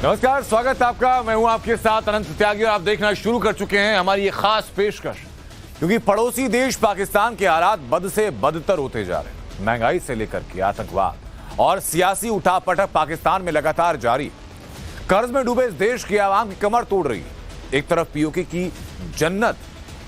नमस्कार, स्वागत है आपका। मैं हूं आपके साथ अनंत त्यागी और आप देखना शुरू कर चुके हैं हमारी ये खास पेशकश, क्योंकि पड़ोसी देश पाकिस्तान के हालात बद से बदतर होते जा रहे हैं। महंगाई से लेकर के आतंकवाद और सियासी उठापटक पाकिस्तान में लगातार जारी। कर्ज में डूबे इस देश की आवाम की कमर तोड़ रही है। एक तरफ पीओके की जन्नत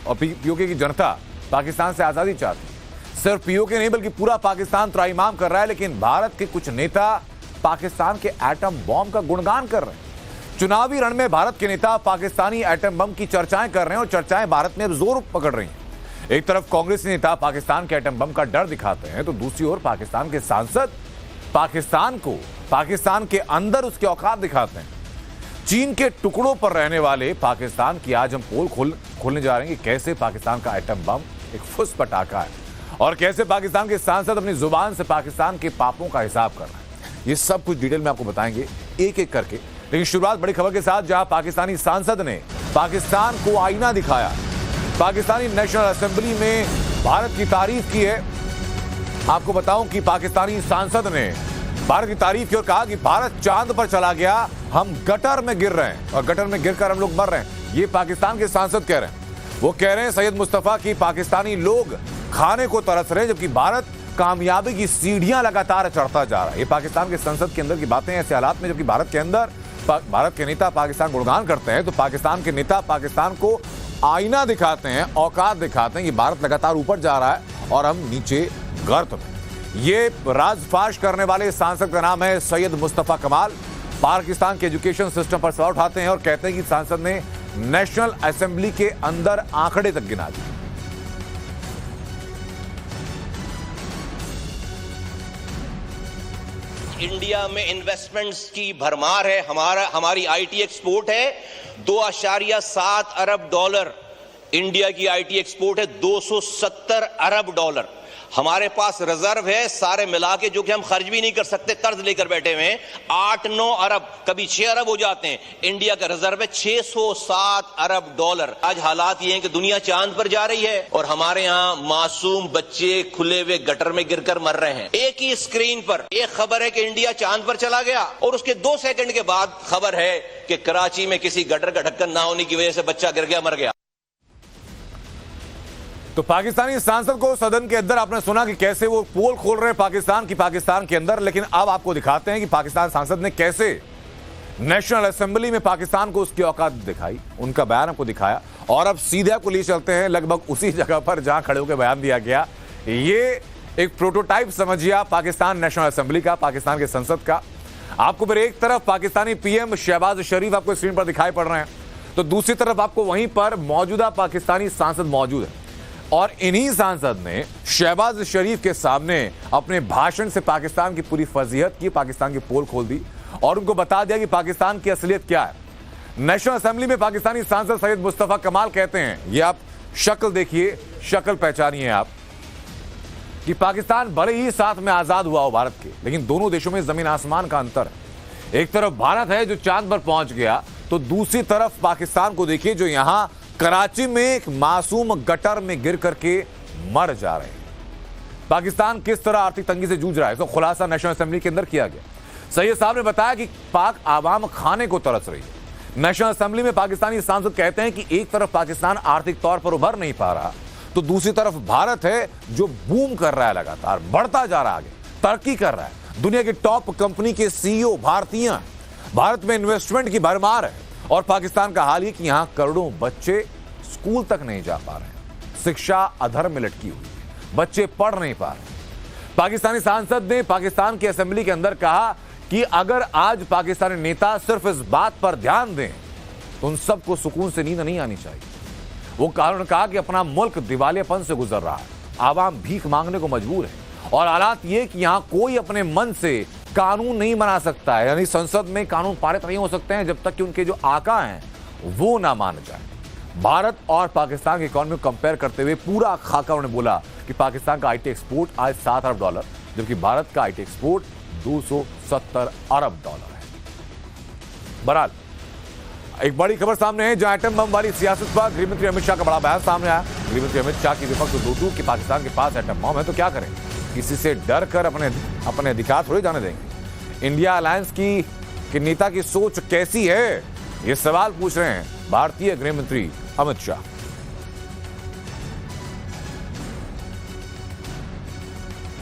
और पीओके की जनता पाकिस्तान से आजादी चाहती है। सिर्फ पीओके नहीं बल्कि पूरा पाकिस्तान त्राईमाम कर रहा है, लेकिन भारत के कुछ नेता पाकिस्तान के एटम बम का गुणगान कर रहे हैं। चुनावी रण में भारत के नेता पाकिस्तानी एटम बम की चर्चाएं कर रहे हैं और चर्चाएं भारत में अब जोर पकड़ रही हैं। एक तरफ कांग्रेसी नेता पाकिस्तान के एटम बम का डर दिखाते हैं, तो दूसरी ओर पाकिस्तान के सांसद पाकिस्तान को पाकिस्तान के अंदर उसकी औकात दिखाते हैं। चीन के टुकड़ों पर रहने वाले पाकिस्तान की आज हम पोल खोलने जा रहे हैं कि कैसे पाकिस्तान का एटम बम एक फुस पटाखा है और कैसे पाकिस्तान के सांसद अपनी जुबान से पाकिस्तान के पापों का हिसाब कर रहे हैं। ये सब कुछ डिटेल में आपको बताएंगे एक एक करके, लेकिन शुरुआत बड़ी खबर के साथ, जहां पाकिस्तानी सांसद ने पाकिस्तान को आईना दिखाया। पाकिस्तानी नेशनल असेंबली में भारत की तारीफ की है। आपको बताऊं कि पाकिस्तानी सांसद ने भारत की तारीफ की और कहा कि भारत चांद पर चला गया, हम गटर में गिर रहे हैं और गटर में गिरकर हम लोग मर रहे हैं। ये पाकिस्तान के सांसद कह रहे हैं। वो कह रहे हैं सैयद मुस्तफा की पाकिस्तानी लोग खाने को तरस रहे हैं, जबकि भारत कामयाबी की सीढ़ियां लगातार चढ़ता जा रहा है। ये पाकिस्तान के संसद के अंदर की बातें ऐसे हालात में, जबकि भारत के अंदर भारत के नेता पाकिस्तान गुणगान करते हैं, तो पाकिस्तान के नेता पाकिस्तान को आईना दिखाते हैं, औकात दिखाते हैं कि भारत लगातार ऊपर जा रहा है और हम नीचे गर्त में। ये राजफाश करने वाले सांसद का नाम है सैयद मुस्तफा कमाल। पाकिस्तान के एजुकेशन सिस्टम पर सवाल उठाते हैं और कहते हैं कि सांसद ने नेशनल असेंबली के अंदर आंकड़े तक गिना दिए। इंडिया में इन्वेस्टमेंट्स की भरमार है। हमारी आईटी एक्सपोर्ट है 2.7 अरब डॉलर। इंडिया की आईटी एक्सपोर्ट है 270 अरब डॉलर। हमारे पास रिजर्व है सारे मिला के, जो कि हम खर्च भी नहीं कर सकते, कर्ज लेकर बैठे हुए हैं, 8-9 अरब, कभी 6 अरब हो जाते हैं। इंडिया का रिजर्व है 607 अरब डॉलर। आज हालात ये हैं कि दुनिया चांद पर जा रही है और हमारे यहाँ मासूम बच्चे खुले हुए गटर में गिरकर मर रहे हैं। एक ही स्क्रीन पर एक खबर है कि इंडिया चांद पर चला गया और उसके 2 सेकंड के बाद खबर है कि कराची में किसी गटर का ढक्कन ना होने की वजह से बच्चा गिर गया, मर गया। तो पाकिस्तानी सांसद को सदन के अंदर आपने सुना कि कैसे वो पोल खोल रहे हैं पाकिस्तान के अंदर, लेकिन अब आपको दिखाते हैं कि पाकिस्तान सांसद ने कैसे नेशनल असेंबली में पाकिस्तान को उसकी औकात दिखाई, उनका बयान आपको दिखाया। और अब सीधे आपको लिए चलते हैं लगभग उसी जगह पर जहां खड़े होकर बयान दिया गया। ये एक प्रोटोटाइप समझिए पाकिस्तान नेशनल असेंबली का, पाकिस्तान के संसद का। आपको फिर एक तरफ पाकिस्तानी पीएम शहबाज शरीफ आपको स्क्रीन पर दिखाई पड़ रहे हैं, तो दूसरी तरफ आपको वहीं पर मौजूदा पाकिस्तानी सांसद मौजूद है। और इन्हीं सांसद ने शहबाज शरीफ के सामने अपने भाषण से पाकिस्तान की पूरी फजीहत की, पाकिस्तान की पोल खोल दी और उनको बता दिया कि पाकिस्तान की असलियत क्या है। नेशनल असेंबली में पाकिस्तानी सांसद सैयद मुस्तफा कमाल कहते हैं, ये आप शक्ल देखिए, शक्ल पहचानिए आप, कि पाकिस्तान भले ही साथ में आजाद हुआ हो भारत के, लेकिन दोनों देशों में जमीन आसमान का अंतर है। एक तरफ भारत है जो चांद पर पहुंच गया, तो दूसरी तरफ पाकिस्तान को देखिए जो यहां कराची में एक मासूम गटर में गिर करके मर जा रहे हैं। पाकिस्तान किस तरह आर्थिक तंगी से जूझ रहा है, तो खुलासा नेशनल असेंबली के अंदर किया गया। सैयद साहब ने बताया कि पाक आवाम खाने को तरस रही है। नेशनल असेंबली में पाकिस्तानी सांसद कहते हैं कि एक तरफ पाकिस्तान आर्थिक तौर पर उभर नहीं पा रहा, तो दूसरी तरफ भारत है जो बूम कर रहा है, लगातार बढ़ता जा रहा है, आगे तरक्की कर रहा है। दुनिया की टॉप कंपनी के सीईओ भारतीय हैं, भारत में इन्वेस्टमेंट की भरमार है। और पाकिस्तान का हाल ही कि यहां करोड़ों बच्चे स्कूल तक नहीं जा पा रहे हैं, शिक्षा अधर में लटकी हुई है, बच्चे पढ़ नहीं पा रहे। पाकिस्तानी सांसद ने पाकिस्तान की असेंबली के अंदर कहा कि अगर आज पाकिस्तानी नेता सिर्फ इस बात पर ध्यान दें तो उन सबको सुकून से नींद नहीं आनी चाहिए। वो कारण कहा कि अपना मुल्क दिवालियापन से गुजर रहा है, आवाम भीख मांगने को मजबूर है और हालात ये कि यहां कोई अपने मन से कानून नहीं बना सकता है, यानी संसद में कानून पारित नहीं हो सकते हैं जब तक कि उनके जो आका हैं वो ना मान जाए। भारत और पाकिस्तान की इकोनॉमी को कंपेयर करते हुए पूरा खाका उन्होंने बोला कि पाकिस्तान का आईटी एक्सपोर्ट आज 7 अरब डॉलर, जबकि भारत का आईटी एक्सपोर्ट 270 अरब डॉलर है। बहरहाल एक बड़ी खबर सामने है, जहां एटम बम वाली सियासत पर गृहमंत्री अमित शाह का बड़ा बयान सामने आया। गृहमंत्री अमित शाह की विपक्ष दोटूक कि पाकिस्तान के पास एटम बम है तो क्या करें, किसी से डर कर अपने अधिकार थोड़े जाने देंगे। इंडिया अलायंस की कि नेता की सोच कैसी है, ये सवाल पूछ रहे हैं भारतीय गृह मंत्री अमित शाह।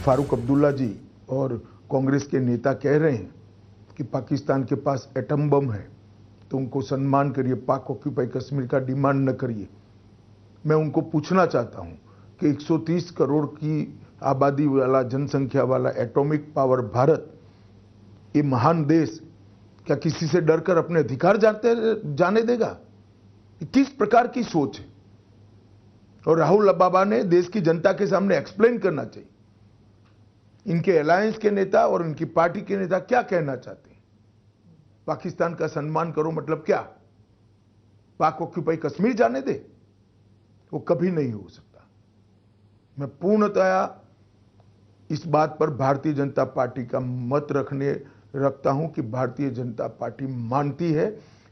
फारूक अब्दुल्ला जी और कांग्रेस के नेता कह रहे हैं कि पाकिस्तान के पास एटम बम है, तो उनको सम्मान करिए, पाक ऑक्यूपाई कश्मीर का डिमांड न करिए। मैं उनको पूछना चाहता हूं कि 130 करोड़ की आबादी वाला, जनसंख्या वाला एटॉमिक पावर भारत, ये महान देश क्या किसी से डरकर अपने अधिकार जाने देगा? किस प्रकार की सोच है? और राहुल बाबा ने देश की जनता के सामने एक्सप्लेन करना चाहिए इनके अलायंस के नेता और इनकी पार्टी के नेता क्या कहना चाहते हैं। पाकिस्तान का सम्मान करो मतलब क्या? पाक ऑक्यूपाई कश्मीर जाने दे? वो कभी नहीं हो सकता। मैं पूर्णतया इस बात पर भारतीय जनता पार्टी का मत रखता हूं कि भारतीय जनता पार्टी मानती है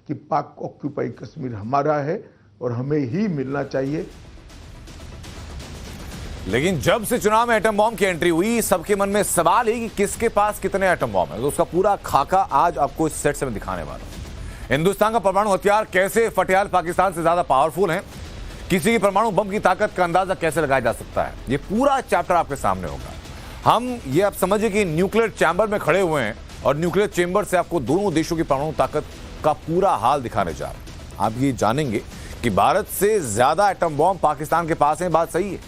कि पाक ऑक्यूपाई कश्मीर हमारा है और हमें ही मिलना चाहिए। लेकिन जब से चुनाव में एटम बॉम्ब की एंट्री हुई, सबके मन में सवाल है कि किसके पास कितने एटम बॉम्ब है। तो उसका पूरा खाका आज आपको इस सेट से मैं दिखाने वाला हूं। हिंदुस्तान का परमाणु हथियार कैसे फटियाल पाकिस्तान से ज्यादा पावरफुल है, किसी की परमाणु बम की ताकत का अंदाजा कैसे लगाया जा सकता है, ये पूरा चैप्टर आपके सामने होगा। हम ये आप समझिए कि न्यूक्लियर चैम्बर में खड़े हुए हैं और न्यूक्लियर चैम्बर से आपको दोनों देशों की परमाणु ताकत का पूरा हाल दिखाने जा रहे हैं। आप ये जानेंगे कि भारत से ज्यादा एटम बॉम्ब पाकिस्तान के पास है। बात सही है,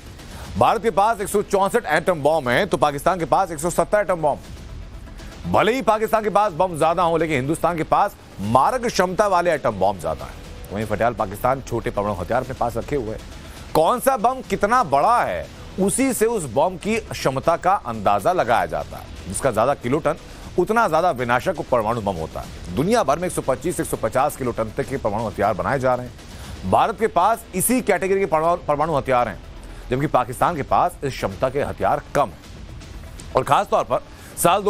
भारत के पास 164 एटम बॉम्ब हैं तो पाकिस्तान के पास 170 एटम बॉम्ब। भले ही पाकिस्तान के पास बम ज्यादा हो, लेकिन हिंदुस्तान के पास मारक क्षमता वाले एटम बॉम्ब ज्यादा है। वहीं फटियाल पाकिस्तान छोटे परमाणु हथियार अपने पास रखे हुए हैं। कौन सा बम कितना बड़ा है, उसी से उस बम की क्षमता का अंदाजा लगाया जाता है। जिसका ज्यादा किलोटन उतना ज्यादा विनाशक परमाणु बम होता है। दुनिया भर में 125-150 किलोटन तक के परमाणु हथियार बनाए जा रहे हैं। भारत के पास इसी कैटेगरी के परमाणु हथियार हैं, जबकि पाकिस्तान के पास इस क्षमता के हथियार कम है। और खासतौर पर साल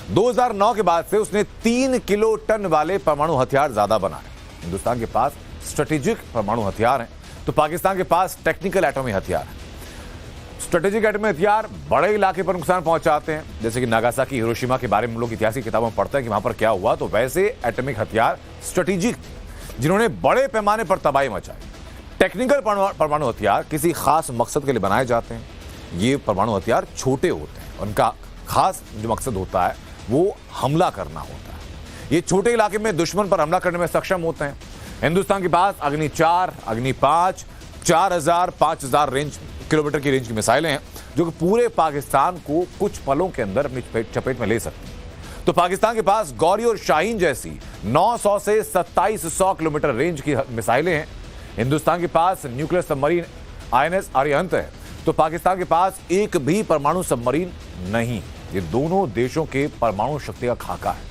2009 के बाद से उसने 3 किलोटन वाले परमाणु हथियार ज्यादा बनाए। हिंदुस्तान के पास स्ट्रेटेजिक परमाणु हथियार हैं तो पाकिस्तान के पास टेक्निकल एटॉमिक हथियार है। स्ट्रेटेजिक एटॉमिक हथियार बड़े इलाके पर नुकसान पहुंचाते हैं, जैसे कि नागासाकी, हिरोशिमा के बारे में हम लोग इतिहास की किताबों में पढ़ते हैं कि वहां पर क्या हुआ। तो वैसे एटॉमिक हथियार स्ट्रेटेजिक, जिन्होंने बड़े पैमाने पर तबाही मचाई। टेक्निकल परमाणु हथियार किसी खास मकसद के लिए बनाए जाते हैं। ये परमाणु हथियार छोटे होते हैं, उनका खास जो मकसद होता है वो हमला करना होता है। ये छोटे इलाके में दुश्मन पर हमला करने में सक्षम होते हैं। हिंदुस्तान के पास अग्नि 4, अग्नि 5, 4000, 5000 किलोमीटर की रेंज की मिसाइलें हैं, जो कि पूरे पाकिस्तान को कुछ पलों के अंदर अपनी चपेट में ले सकती हैं। तो पाकिस्तान के पास गौरी और शाहीन जैसी 900 से 2700 किलोमीटर रेंज की मिसाइलें हैं। हिंदुस्तान के पास न्यूक्लियर सबमरीन INS अरिहंत है, तो पाकिस्तान के पास एक भी परमाणु सबमरीन नहीं। ये दोनों देशों के परमाणु शक्ति का खाका है।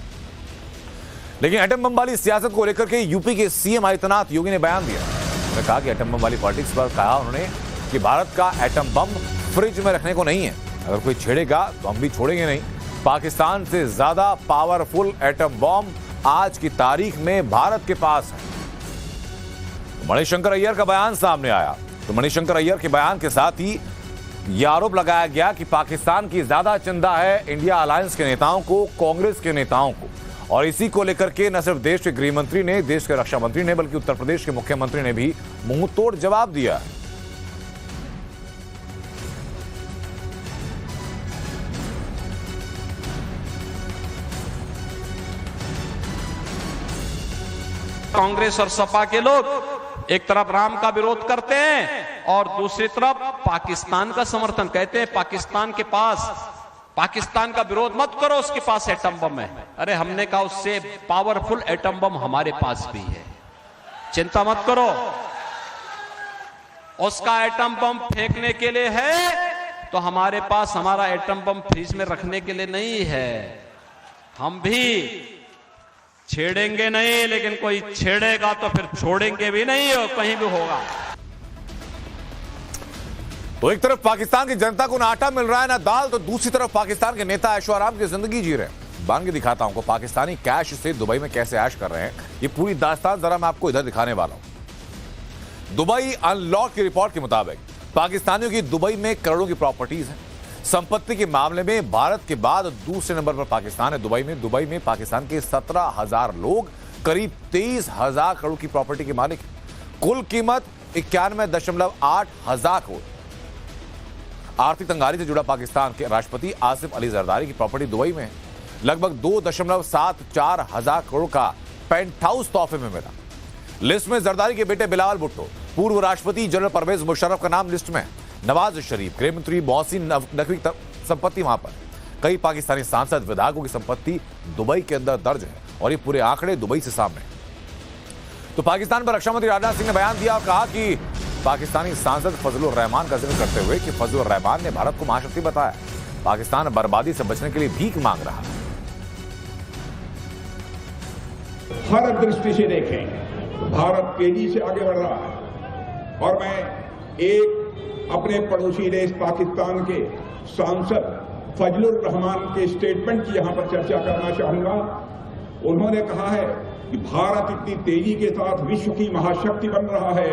लेकिन एटम बम वाली सियासत को लेकर के यूपी के CM आदित्यनाथ योगी ने बयान दिया। उन्होंने कहा कि एटम बम वाली पॉलिटिक्स पर कहा उन्होंने कि भारत का एटम बम फ्रिज में रखने को नहीं है, अगर कोई छेड़ेगा तो हम भी छोड़ेंगे नहीं। पाकिस्तान से ज्यादा पावरफुल एटम बम आज की तारीख में भारत के पास है। मणिशंकर अय्यर का बयान सामने आया, तो मणिशंकर अय्यर के बयान के साथ ही यह आरोप लगाया गया कि पाकिस्तान की ज्यादा चिंता है इंडिया अलायंस के नेताओं को, कांग्रेस के नेताओं को। और इसी को लेकर के न सिर्फ देश के गृह मंत्री ने, देश के रक्षा मंत्री ने, बल्कि उत्तर प्रदेश के मुख्यमंत्री ने भी मुंह तोड़ जवाब दिया। कांग्रेस और सपा के लोग एक तरफ राम का विरोध करते हैं और दूसरी तरफ पाकिस्तान का समर्थन, कहते हैं पाकिस्तान के पास, पाकिस्तान का विरोध मत करो, उसके पास एटम बम है। अरे हमने कहा उससे पावरफुल एटम बम हमारे पास भी है, चिंता मत करो। उसका एटम बम फेंकने के लिए है तो हमारे पास हमारा एटम बम फ्रीज में रखने के लिए नहीं है। हम भी छेड़ेंगे नहीं, लेकिन कोई छेड़ेगा तो फिर छोड़ेंगे भी नहीं, और कहीं भी होगा। तो एक तरफ पाकिस्तान की जनता को ना आटा मिल रहा है ना दाल, तो दूसरी तरफ पाकिस्तान के नेता ऐशो आराम की जिंदगी जी रहे हैं। बांध के दिखाता हूं को पाकिस्तानी कैश से दुबई में कैसे ऐश कर रहे हैं, ये पूरी दास्तान जरा मैं आपको इधर दिखाने वाला हूं। दुबई अनलॉक की रिपोर्ट के मुताबिक पाकिस्तानियों की दुबई में करोड़ों की प्रॉपर्टीज हैं। संपत्ति के मामले में भारत के बाद दूसरे नंबर पर पाकिस्तान है। दुबई में पाकिस्तान के 17,000 लोग करीब 23,000 करोड़ की प्रॉपर्टी के मालिक। कुल कीमत 91.8 हजार करोड़। आर्थिक तंगारी से जुड़ा पाकिस्तान के राष्ट्रपति आसिफ अली जरदारी की प्रॉपर्टी दुबई में लगभग 2.74 हजार करोड़ का पेंट हाउस तोहफे में मिला। लिस्ट में जरदारी के बेटे बिलावल भुट्टो, पूर्व राष्ट्रपति जनरल परवेज मुशर्रफ का नाम लिस्ट में, नवाज शरीफ, गृह मंत्री मोहसिन नकवी संपत्ति वहां पर। कई पाकिस्तानी सांसद विधायकों की संपत्ति दुबई के अंदर दर्ज है और ये पूरे आंकड़े दुबई से सामने। तो पाकिस्तान पर रक्षा मंत्री राजनाथ सिंह ने बयान दिया और कहा कि पाकिस्तानी सांसद फजलुर रहमान का जिक्र करते हुए कि फजलुर रहमान ने भारत को महाशक्ति बताया, पाकिस्तान बर्बादी से बचने के लिए भीख मांग रहा है। हर दृष्टि से देखें भारत तेजी से आगे बढ़ रहा है और मैं एक अपने पड़ोसी देश पाकिस्तान के सांसद फजलुर रहमान के स्टेटमेंट की यहां पर चर्चा करना चाहूंगा। उन्होंने कहा है कि भारत इतनी तेजी के साथ विश्व की महाशक्ति बन रहा है,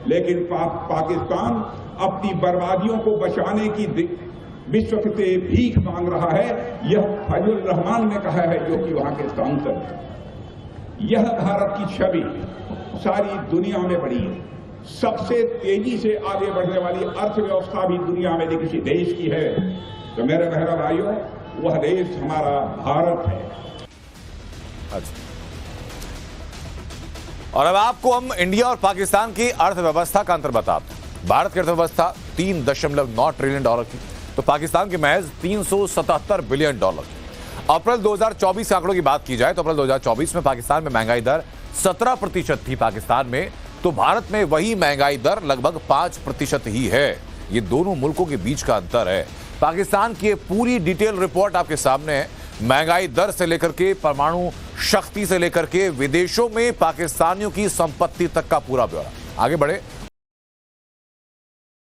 लेकिन पाकिस्तान अपनी बर्बादियों को बचाने की विश्व से भीख मांग रहा है। यह फजलुर रहमान ने कहा है, जो कि वहां के सांसद हैं। यह भारत की छवि सारी दुनिया में बढ़ी है। सबसे तेजी से आगे बढ़ने वाली अर्थव्यवस्था भी दुनिया में किसी देश की है तो मेरे बहनों भाइयों, वह देश हमारा भारत है। अच्छा, और अब आपको हम इंडिया और पाकिस्तान की अर्थव्यवस्था का अंतर बताते हैं। भारत की अर्थव्यवस्था 3.9 ट्रिलियन डॉलर की, तो पाकिस्तान की महज 377 बिलियन डॉलर की। अप्रैल 2024 के आंकड़ों की बात की जाए तो अप्रैल 2024 में पाकिस्तान में महंगाई दर 17% थी पाकिस्तान में, तो भारत में वही महंगाई दर लगभग 5% ही है। ये दोनों मुल्कों के बीच का अंतर है। पाकिस्तान की पूरी डिटेल रिपोर्ट आपके सामने है, महंगाई दर से लेकर के परमाणु शक्ति से लेकर के विदेशों में पाकिस्तानियों की संपत्ति तक का पूरा ब्यौरा। आगे बढ़े।